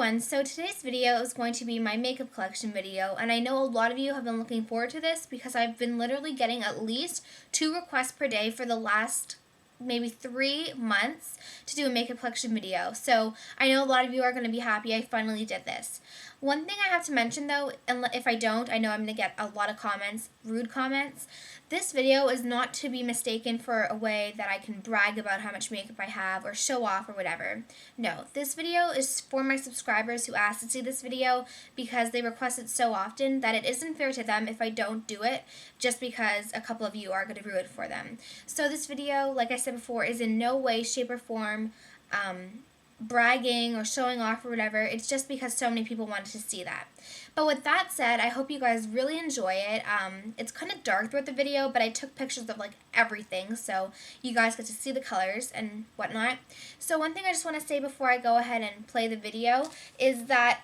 everyone, so today's video is going to be my makeup collection video, and I know a lot of you have been looking forward to this because I've been literally getting at least 2 requests per day for the last maybe 3 months to do a makeup collection video. So I know a lot of you are going to be happy I finally did this. One thing I have to mention though, and if I don't, I know I'm going to get a lot of comments, rude comments. This video is not to be mistaken for a way that I can brag about how much makeup I have or show off or whatever. No, this video is for my subscribers who asked to see this video because they request it so often that it isn't fair to them if I don't do it just because a couple of you are going to ruin it for them. So this video, like I said before, is in no way, shape, or form bragging or showing off or whatever. It's just because so many people wanted to see that. But with that said, I hope you guys really enjoy it. It's kind of dark throughout the video, but I took pictures of like everything so you guys get to see the colors and whatnot. So one thing I just want to say before I go ahead and play the video is that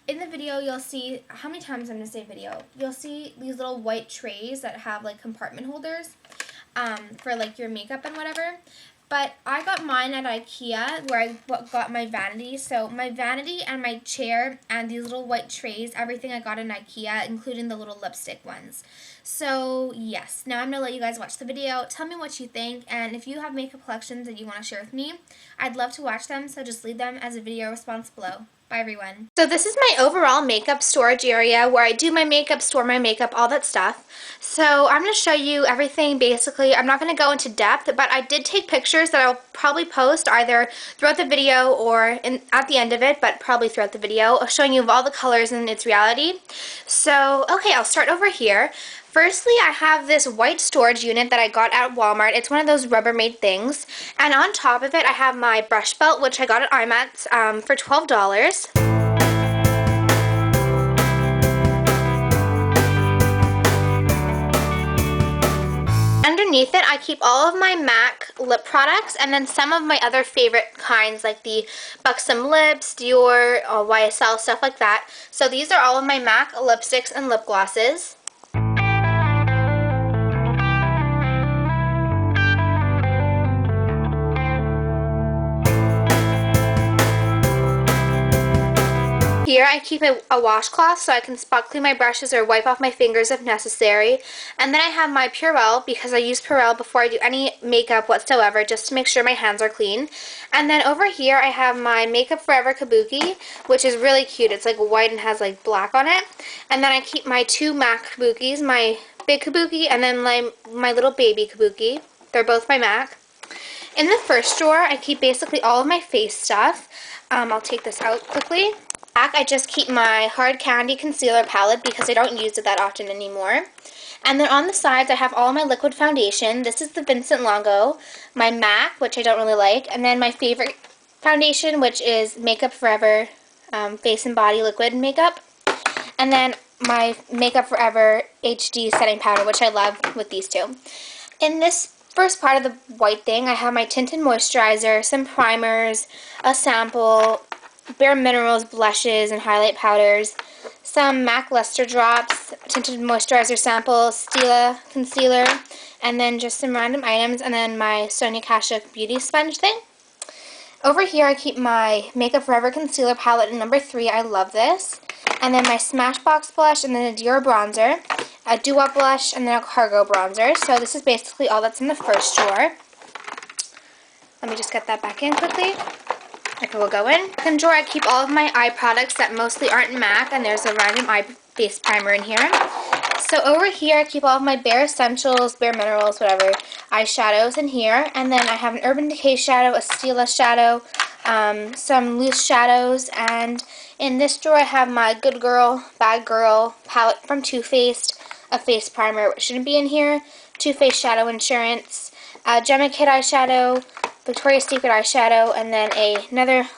in the video you'll see, how many times I'm going to say video? You'll see these little white trays that have like compartment holders for like your makeup and whatever. But I got mine at IKEA where I got my vanity. So my vanity and my chair and these little white trays, everything I got in IKEA, including the little lipstick ones. So yes, now I'm going to let you guys watch the video. Tell me what you think, and if you have makeup collections that you want to share with me, I'd love to watch them, so just leave them as a video response below. Bye everyone. So this is my overall makeup storage area where I do my makeup, store my makeup, all that stuff. So I'm going to show you everything basically. I'm not going to go into depth, but I did take pictures that I'll probably post either throughout the video or at the end of it, but probably throughout the video, showing you of all the colors in its reality. So, okay, I'll start over here. Firstly, I have this white storage unit that I got at Walmart. It's one of those Rubbermaid things. And on top of it, I have my brush belt, which I got at IMATS for $12. Underneath it, I keep all of my MAC lip products and then some of my other favorite kinds like the Buxom Lips, Dior, YSL, stuff like that. So these are all of my MAC lipsticks and lip glosses. Here I keep a washcloth so I can spot clean my brushes or wipe off my fingers if necessary. And then I have my Purell because I use Purell before I do any makeup whatsoever just to make sure my hands are clean. And then over here I have my Makeup Forever kabuki, which is really cute. It's like white and has like black on it. And then I keep my 2 MAC kabukis, my big kabuki and then my little baby kabuki. They're both by MAC. In the first drawer I keep basically all of my face stuff. I'll take this out quickly. I just keep my Hard Candy Concealer palette because I don't use it that often anymore. And then on the sides I have all my liquid foundation. This is the Vincent Longo, my MAC, which I don't really like, and then my favorite foundation, which is Makeup Forever Face and Body Liquid Makeup. And then my Makeup Forever HD Setting Powder, which I love with these two. In this first part of the white thing, I have my tinted moisturizer, some primers, a sample, Bare Minerals blushes and highlight powders, some MAC Luster Drops, tinted moisturizer sample, Stila concealer, and then just some random items, and then my Sonia Kashuk beauty sponge thing. Over here I keep my Makeup Forever concealer palette in number 3. I love this. And then my Smashbox blush, and then a Dior bronzer, a Doo-Wop blush, and then a Cargo bronzer. So this is basically all that's in the first drawer. Let me just get that back in quickly. Okay, we'll go in. Second drawer, I keep all of my eye products that mostly aren't MAC, and there's a random eye base primer in here. So over here, I keep all of my Bare Essentials, Bare Minerals, whatever, eyeshadows in here. And then I have an Urban Decay shadow, a Stila shadow, some loose shadows, and in this drawer I have my Good Girl, Bad Girl palette from Too Faced, a face primer, which shouldn't be in here, Too Faced Shadow Insurance, Gemma Kid eyeshadow, Victoria's Secret eyeshadow, and then another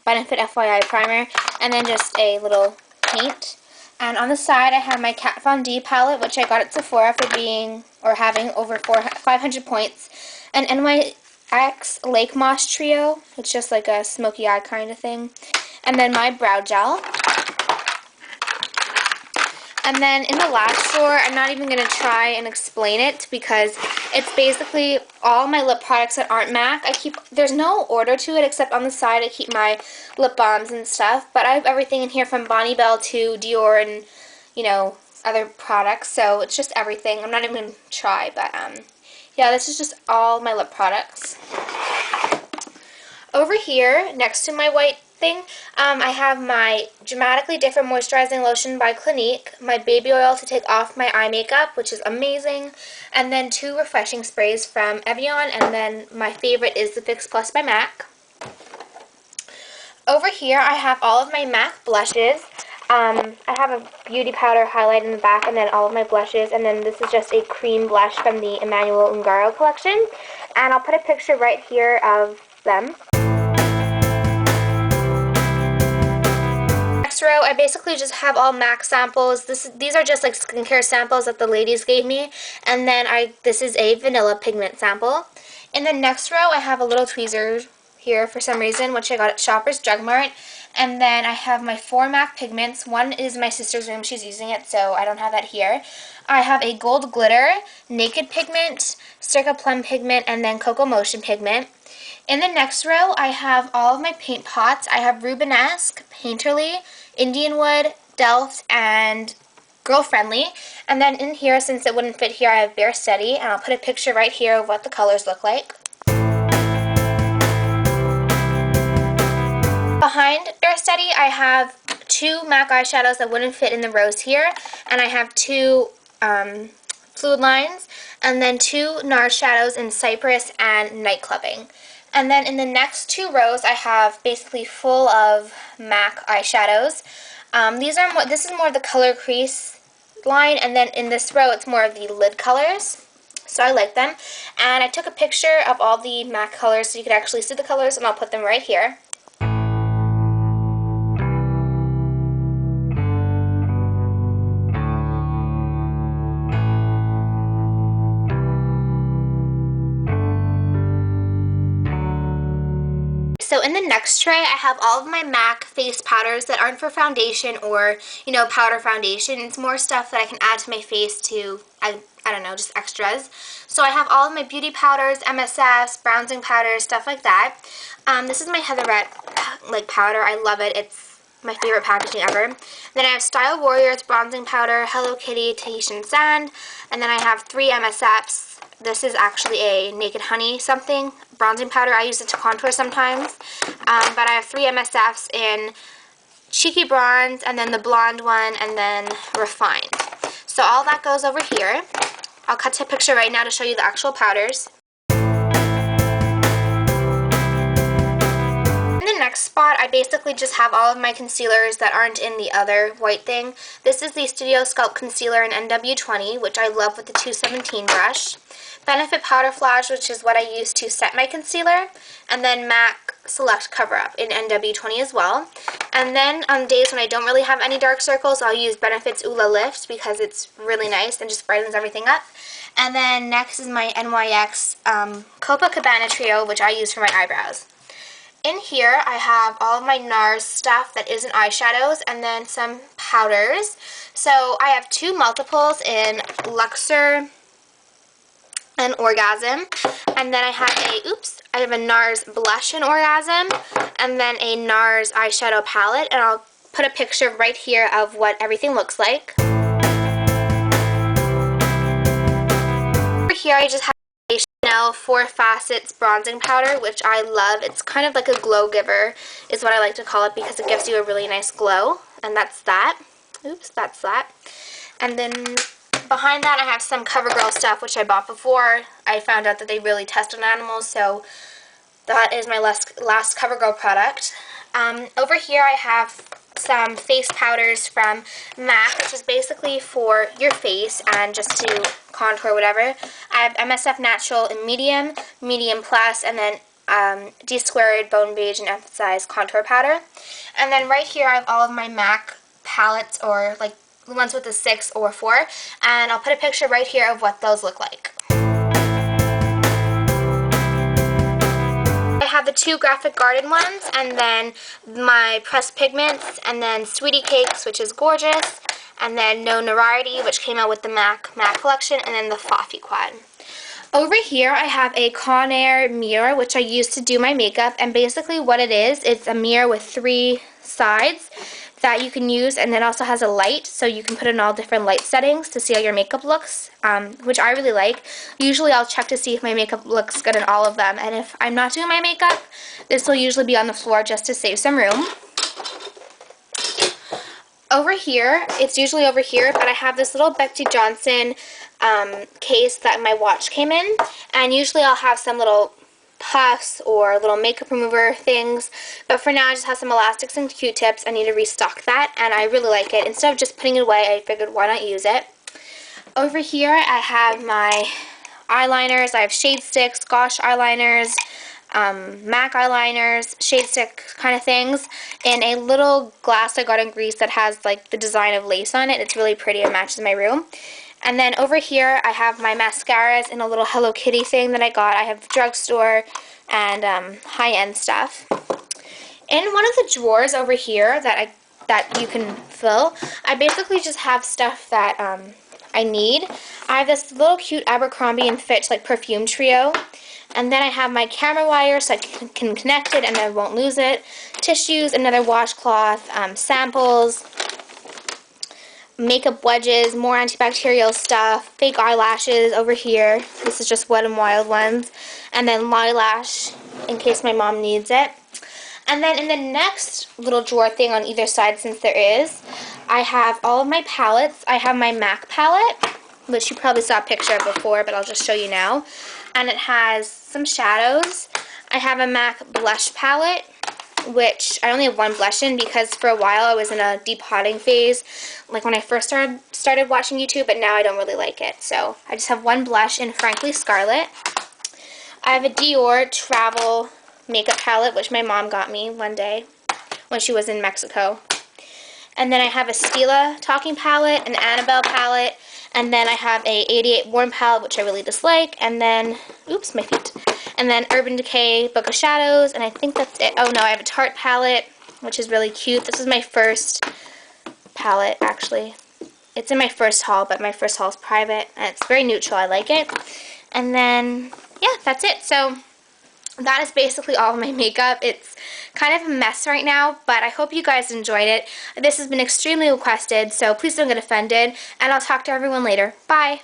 Benefit FYI primer, and then just a little paint. And on the side I have my Kat Von D palette, which I got at Sephora for being, or having, over 500 points. An NYX Lake Moss Trio, it's just like a smoky eye kind of thing. And then my brow gel. And then in the last drawer, I'm not even going to try and explain it because it's basically all my lip products that aren't MAC. There's no order to it except on the side I keep my lip balms and stuff. But I have everything in here from Bonnie Bell to Dior and, you know, other products. So it's just everything. I'm not even going to try, but yeah, this is just all my lip products. Over here, next to my white thing, I have my Dramatically Different Moisturizing Lotion by Clinique, my baby oil to take off my eye makeup, which is amazing, and then 2 refreshing sprays from Evian, and then my favorite is the Fix Plus by MAC. Over here, I have all of my MAC blushes. I have a beauty powder highlight in the back, and then all of my blushes, and then this is just a cream blush from the Emmanuel Ungaro collection, and I'll put a picture right here of them. Next row, I basically just have all MAC samples. These are just like skincare samples that the ladies gave me, and then this is a vanilla pigment sample. In the next row, I have a little tweezer here for some reason, which I got at Shoppers Drug Mart, and then I have my 4 MAC pigments. One is my sister's room, she's using it, so I don't have that here. I have a Gold Glitter, Naked Pigment, Circa Plum Pigment, and then Cocoa Motion Pigment. In the next row, I have all of my paint pots. I have Rubenesque, Painterly, Indian Wood, Delft, and Girl Friendly. And then in here, since it wouldn't fit here, I have Bare Steady, and I'll put a picture right here of what the colors look like. Behind Bare Steady, I have 2 MAC eyeshadows that wouldn't fit in the rows here, and I have 2 fluid lines, and then 2 NARS shadows in Cypress and Night Clubbing. And then in the next 2 rows, I have basically full of MAC eyeshadows. This is more of the color crease line, and then in this row, it's more of the lid colors. So I like them. And I took a picture of all the MAC colors so you could actually see the colors, and I'll put them right here. So in the next tray, I have all of my MAC face powders that aren't for foundation or, you know, powder foundation. It's more stuff that I can add to my face to, I don't know, just extras. So I have all of my beauty powders, MSFs, bronzing powders, stuff like that. This is my Heatherette powder. I love it. It's my favorite packaging ever. Then I have Style Warriors bronzing powder, Hello Kitty Tahitian Sand, and then I have 3 MSFs. This is actually a Naked Honey something bronzing powder. I use it to contour sometimes. But I have 3 MSFs in Cheeky Bronze, and then the blonde one, and then Refined. So all that goes over here. I'll cut to a picture right now to show you the actual powders. In the next spot, I basically just have all of my concealers that aren't in the other white thing. This is the Studio Sculpt Concealer in NW20, which I love with the 217 brush. Benefit Powder Flash, which is what I use to set my concealer, and then MAC Select Cover Up in NW20 as well. And then on days when I don't really have any dark circles, I'll use Benefit's Oola Lift because it's really nice and just brightens everything up. And then next is my NYX Copacabana Trio, which I use for my eyebrows. In here, I have all of my NARS stuff that isn't eyeshadows, and then some powders. So I have 2 multiples in Luxor and Orgasm, and then I have a NARS blush in Orgasm, and then a NARS eyeshadow palette, and I'll put a picture right here of what everything looks like. Over here I just have a Chanel 4 Facets bronzing powder, which I love. It's kind of like a glow giver is what I like to call it because it gives you a really nice glow, and that's that. That's that. And then behind that, I have some CoverGirl stuff, which I bought before I found out that they really test on animals, so that is my last CoverGirl product. Over here, I have some face powders from MAC, which is basically for your face and just to contour whatever. I have MSF Natural in Medium, Medium Plus, and then D-Squared Bone Beige and Emphasize Contour Powder. And then right here, I have all of my MAC palettes, or like the ones with the 6 or 4, and I'll put a picture right here of what those look like. I have the 2 Graphic Garden ones, and then my pressed pigments, and then Sweetie Cakes, which is gorgeous, and then No Rarity, which came out with the MAC collection, and then the Fluffy Quad. Over here I have a Conair mirror, which I use to do my makeup, and basically what it is, it's a mirror with 3 sides that you can use, and it also has a light, so you can put in all different light settings to see how your makeup looks, which I really like. Usually I'll check to see if my makeup looks good in all of them, and if I'm not doing my makeup, this will usually be on the floor just to save some room. Over here, it's usually over here, but I have this little Betsy Johnson case that my watch came in, and usually I'll have some little puffs or little makeup remover things, but for now I just have some elastics and Q-tips. I need to restock that, and I really like it. Instead of just putting it away, I figured why not use it. Over here I have my eyeliners. I have shade sticks, Gosh eyeliners, MAC eyeliners, shade stick kind of things, in a little glass I got in Greece that has like the design of lace on it. It's really pretty and matches my room. And then over here I have my mascaras in a little Hello Kitty thing that I got. I have drugstore and high-end stuff. In one of the drawers over here that you can fill, I basically just have stuff that I need. I have this little cute Abercrombie & Fitch like perfume trio. And then I have my camera wire so I can connect it and I won't lose it. Tissues, another washcloth, samples, makeup wedges, more antibacterial stuff, fake eyelashes over here. This is just Wet n Wild ones. And then Lilash in case my mom needs it. And then in the next little drawer thing on either side, since there is, I have all of my palettes. I have my MAC palette, which you probably saw a picture of before, but I'll just show you now. And it has some shadows. I have a MAC blush palette, which I only have one blush in because for a while I was in a depotting phase, like when I first started watching YouTube, but now I don't really like it. So I just have one blush in Frankly Scarlet. I have a Dior travel makeup palette, which my mom got me one day when she was in Mexico. And then I have a Stila talking palette, an Annabelle palette, and then I have a 88 Warm palette, which I really dislike, and then, oops, my feet, and then Urban Decay Book of Shadows, and I think that's it. Oh no, I have a Tarte palette, which is really cute. This is my first palette, actually. It's in my first haul, but my first haul is private, and it's very neutral. I like it. And then, yeah, that's it. So that is basically all of my makeup. It's kind of a mess right now, but I hope you guys enjoyed it. This has been extremely requested, so please don't get offended, and I'll talk to everyone later. Bye!